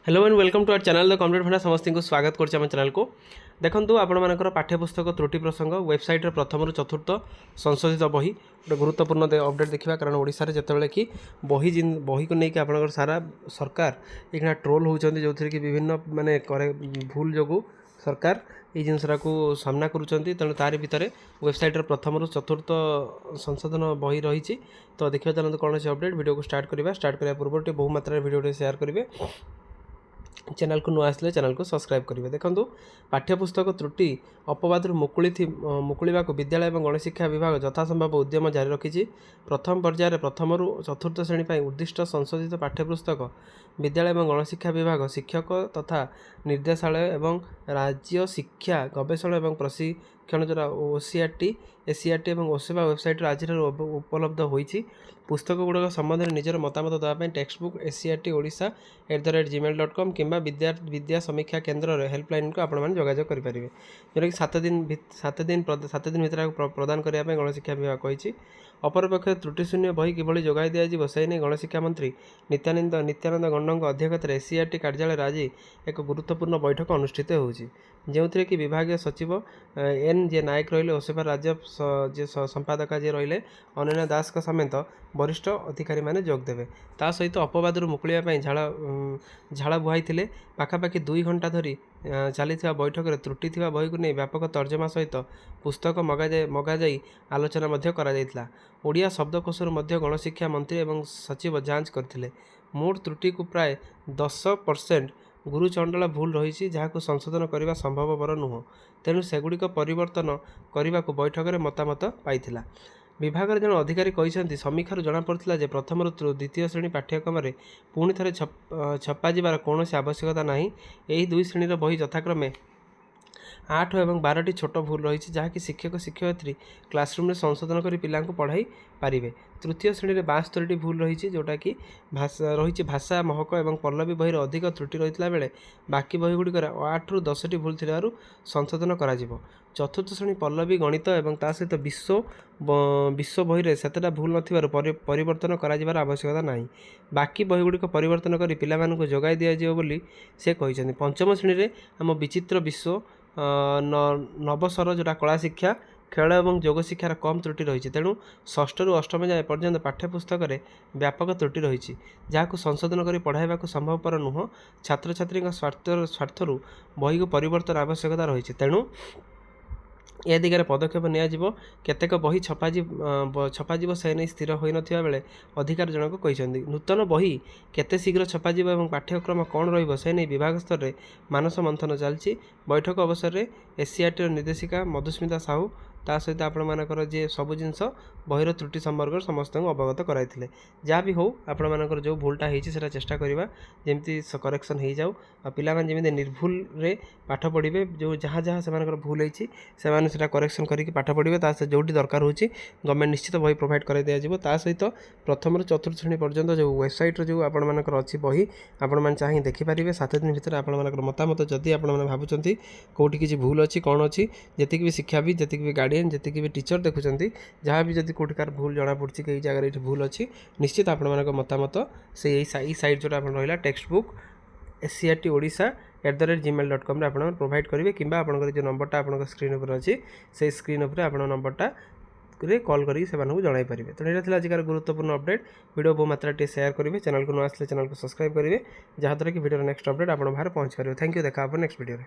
Hello and welcome to our channel the complete भंडा समस्त को स्वागत करछे हम चैनल को। देखंतु आपण पाठ्यपुस्तक त्रुटि प्रसंग वेबसाइट रे प्रथम रु चतुर्थ संशोधित बही गोटे गुरुत्वपूर्ण अपडेट देखा कारण ओडिशा रे जतबेले कि बही को लेकिन आपण सारा सरकार एक ट्रोल होउछन्ती जो कि विभिन्न माने भूल जोगु सरकार ये जिनसरा को सामना करुँच तेणु तार भितर वेबसाइट प्रथम रु चतुर्थ संशोधन बही रही। तो देखिए चलते कौन से अपडेट वीडियो को स्टार्ट करने पूर्व बहु मात्रा वीडियो शेयर करेंगे। चैनल को नुआ आसले चैनल को सब्सक्राइब करेंगे। देखो पाठ्यपुस्तक त्रुटि अपवाद मुकुड़ा विद्यालय और गणशिक्षा विभाग यथासंभव उद्यम जारी रखी। प्रथम पर्यायर प्रथम रु चतुर्थ श्रेणी पर उद्दिष्ट संशोधित पाठ्यपुस्तक विद्यालय और गणशिक्षा विभाग शिक्षक तथा निर्देशालय और राज्य शिक्षा गवेषणा और प्रशिक्षण जो ओसीआरटी एसीआरटी और ओसेवा वेबसाइट आज उपलब्ध होती। पुस्तक गुड़ाक संबंध में निजर मतामत देवाई टेक्सटबुक एसीआरटी ओडिशा @gmail.com कि विद्या समीक्षा केन्द्र हेल्पलाइन को आपण जोगाजोग करेंगे जोटा कि 7 दिन भर प्रदान करने गणशिक्षा विभाग कही। अपरपक्ष त्रुटिशून्य बही किभली जोगाई दिज्व से नहीं गणशिक्षा मंत्री नित्यानंद गंड अध्यक्षतार एसीआरटी कार्यालय आज एक गुरुत्वपूर्ण बैठक अनुष्ठित होती जो कि विभाग सचिव एन जे नायक रही ओसेवा राज्य संपादक जी रही अनन्या दास समेत वरिष्ठ अधिकारी मैंने जोगदेवे। ता सहित अपवाद मुकुड़ा झाड़ बुहाई पाखापाखि 2 घंटा धरी चली बैठक में त्रुटि बही को नहीं व्यापक तर्जमा सहित पुस्तक मगाई आलोचना करा। ओडिया शब्दकोशर गणशिक्षा मंत्री और सचिव जांच करते मोट त्रुटि को प्राय 10% गुरुचंडल भूल रही जहाँ संशोधन करने संभवपर नुह तेणु सेगुड़िक परिवर्तन करने को बैठक में मतामत पाई। विभाग जन अधिकारी कहते समीक्षार जमापड़ा जे प्रथम रु द्वितीय श्रेणी पाठ्यक्रम पुणी थे छपार कौन आवश्यकता ना। यही 2 श्रेणी बही यथाक्रमे 8 और 12टी छोट भूल रही जहाँकि शिक्षक शिक्षयित्री क्लासरूम संशोधन कर पिला पढ़ाई पारे। तृतीय श्रेणी में 72टी भूल रही जोटा कि रही भाषा महक और पल्लवी बही अधिक त्रुटि रही बेले बाकी बहीगुड़िक 8 ରୁ 10टी भूल थी संशोधन करा। चतुर्थ श्रेणी पल्लवी गणित और ता सहित विश्व बही में 7टा भूल नवर्तन कर आवश्यकता ना। बाकी बहीगुड़िक परिवर्तन कर पिला जोगाई दिज्व बोली से कहते। पंचम श्रेणी में आम विचित्र विश्व नवसर जोटा कला शिक्षा खेल और योग शिक्षार कम त्रुटि रही तेणु षष्ठ ରୁ अष्टम जाए पर्यंत पाठ्यपुस्तक व्यापक त्रुटि रही जहाँ संशोधन कर पढ़ाइबा संभवपर नुह। छात्र छात्री स्वार्थर बही को परिवर्तन आवश्यकता रही तेणु ए दिगरे पदक्षेप नियाजिबो। केतेक बही छपाजिबो से नहीं स्थिर होई नथिबा बेले अधिकारी जनक कहते नूतन बही केते शीघ्र छपाजिबो एवं पाठ्यक्रम कौन रहिबो से नहीं विभाग स्तर में मानस मंथन चलछि। बैठक अवसर में एसीआरटी निर्देशिका मधुस्मिता साहू ता सहित आपण मानकर जे सबु जिनस बहीर त्रुटि संपर्क समस्त अवगत कराइथिले। जहाँ भी हो आपण मानकर जो भूलटा होती है चेष्टा करवा जमी करेक्शन हो जाऊ पिला जमी निर्भूल रे पाठ पढ़े जो जहाँ जहाँ से भूल होती से करेक्शन करके पाठ पढ़े जो दरकार हो गवर्नमेंट निश्चित बही प्रोवाइड कर दिज्व। ता सहित प्रथम ରୁ चतुर्थ श्रेणी पर्यंत जो वेबसाइट जो आपर अच्छी बही आपण चाहिए देखिपारे 7 दिन भितर आपर मतामत जदि आप भावुं कौटी किसी भूल अच्छी कौन अच्छी जी भी शिक्षाविद जी भी गार्डियन जी भी टीचर देखुं जहाँ भी जब कौटिकार भूल जना पड़ी कई जगह ये भूल अच्छी निश्चित आपण मतामत से यही साइट जो रहा टेक्सटबुक एसीआरटी ओडिशा @gmail.com आप प्रोवाइड करेंगे कि जो नंबरटा आप स्क्रीन पर अच्छी से स्क्रीन पर आप नंबरटा कॉल करके जन पारे। तो यहाँ आजिकार गुरुत्वपूर्ण अपडेट वीडियो बहु मात्रा शेयर करेंगे। चैनल को न आसले चैनल को सब्सक्राइब करेंगे जहाँद्वारा कि वीडियो नेक्स्ट अपडेट आप बाहर पहुँच पारे। Thank you. देखा नेक्स्ट वीडियो।